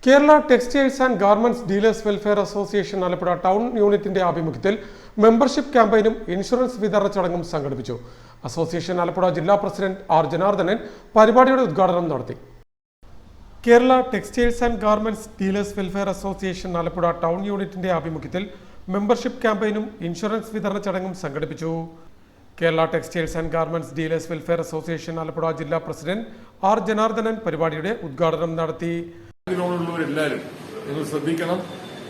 Kerala textiles and garments dealers welfare association Alappuzha town യൂണിറ്റിന്റെ ആഭിമുഖ്യത്തിൽ membership ക്യാമ്പയിനും insurance വിതരണ ചടങ്ങും സംഘടിപ്പിച്ചു. അസോസിയേഷൻ ആലപ്പുഴ ജില്ലാ പ്രസിഡന്റ് ആർ ജനാർദ്ദനൻ പരിപാടിയുടെ ഉദ്ഘാടനം നടത്തി. Kerala textiles and garments dealers welfare association Alappuzha town യൂണിറ്റിന്റെ ആഭിമുഖ്യത്തിൽ മെമ്പർഷിപ്പ് ക്യാമ്പയിനും ഇൻഷുറൻസ് വിതരണ ചടങ്ങും സംഘടിപ്പിച്ചു. Kerala textiles and garments dealers welfare association Alappuzha ജില്ലാ പ്രസിഡന്റ് ആർ ജനാർദ്ദനൻ പരിപാടിയുടെ ഉദ്ഘാടനം നടത്തി. എല്ലാവരും നിങ്ങൾ ശ്രദ്ധിക്കണം.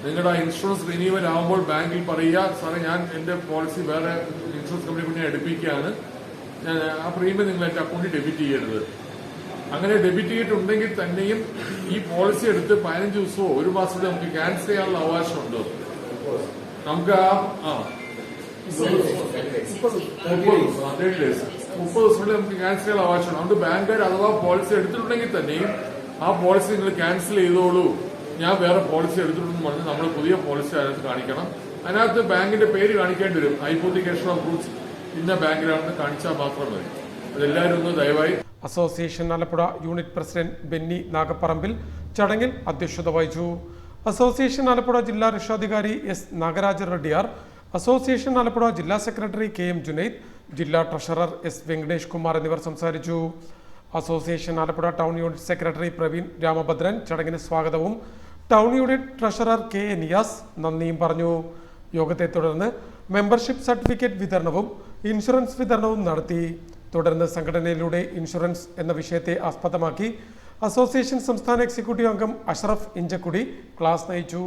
നിങ്ങളുടെ ഇൻഷുറൻസ് റിന്യൂവൽ ആകുമ്പോൾ ബാങ്കിൽ പറയുക, സാറേ ഞാൻ എന്റെ പോളിസി വേറെ ഇൻഷുറൻസ് കമ്പനി കൊണ്ട് എടുപ്പിക്കുകയാണ്, ഞാൻ ആ പ്രീമിയം നിങ്ങൾ എന്റെ അക്കൗണ്ടിൽ ഡെബിറ്റ് ചെയ്യരുത്. അങ്ങനെ ഡെബിറ്റ് ചെയ്തിട്ടുണ്ടെങ്കിൽ തന്നെയും ഈ പോളിസി എടുത്ത് 15 ദിവസമോ ഒരു മാസത്തെ നമുക്ക് ക്യാൻസൽ ചെയ്യാനുള്ള അവകാശമുണ്ട്. നമുക്ക് 30 ദിവസങ്ങളിൽ നമുക്ക് ക്യാൻസൽ ചെയ്യാനുള്ള അവകാശമുണ്ട്. അതുകൊണ്ട് ബാങ്കുകാർ അഥവാ പോളിസി എടുത്തിട്ടുണ്ടെങ്കിൽ തന്നെയും ആ പോളിസി നിങ്ങൾ ക്യാൻസൽ ചെയ്തോളൂ, ഞാൻ വേറെ പോളിസി എടുത്തിട്ടുണ്ടെന്ന് പറഞ്ഞ് നമ്മൾ പുതിയ പോളിസി അതിനകത്ത് കാണിക്കണം. അതിനകത്ത് ബാങ്കിന്റെ പേര് കാണിക്കേണ്ടി വരും. ഹൈപ്പോത്തിക്കേഷൻ ഓഫ് ഗുഡ്സ് ഇന്ന ബാങ്കിലാണെന്ന് കാണിച്ചാൽ മാത്രം മതി. അതെല്ലാവരും ഒന്ന് ദയവായി. Association Alappuzha unit president Benny Nagapparambil ചടങ്ങിൽ അധ്യക്ഷത വഹിച്ചു. അസോസിയേഷൻ ആലപ്പുഴ ജില്ലാ രക്ഷാധികാരി എസ് നാഗരാജ റെഡ്ഡിയാർ, അസോസിയേഷൻ ആലപ്പുഴ ജില്ലാ സെക്രട്ടറി കെ എം ജുനൈദ്, ജില്ലാ ട്രഷറർ എസ് വെങ്കടേഷ് കുമാർ എന്നിവർ സംസാരിച്ചു. Association Alappuzha town unit secretary Praveen Ramabhadran ചടങ്ങിന് സ്വാഗതവും town unit treasurer K A Niyas നന്ദിയും പറഞ്ഞു. യോഗത്തെ തുടർന്ന് മെമ്പർഷിപ്പ് സർട്ടിഫിക്കറ്റ് വിതരണവും ഇൻഷുറൻസ് വിതരണവും നടത്തി. തുടർന്ന് സംഘടനയിലൂടെ ഇൻഷുറൻസ് എന്ന വിഷയത്തെ ആസ്പദമാക്കി അസോസിയേഷൻ സംസ്ഥാന എക്സിക്യൂട്ടീവ് അംഗം അഷ്റഫ് ഇഞ്ചക്കുടി ക്ലാസ് നയിച്ചു.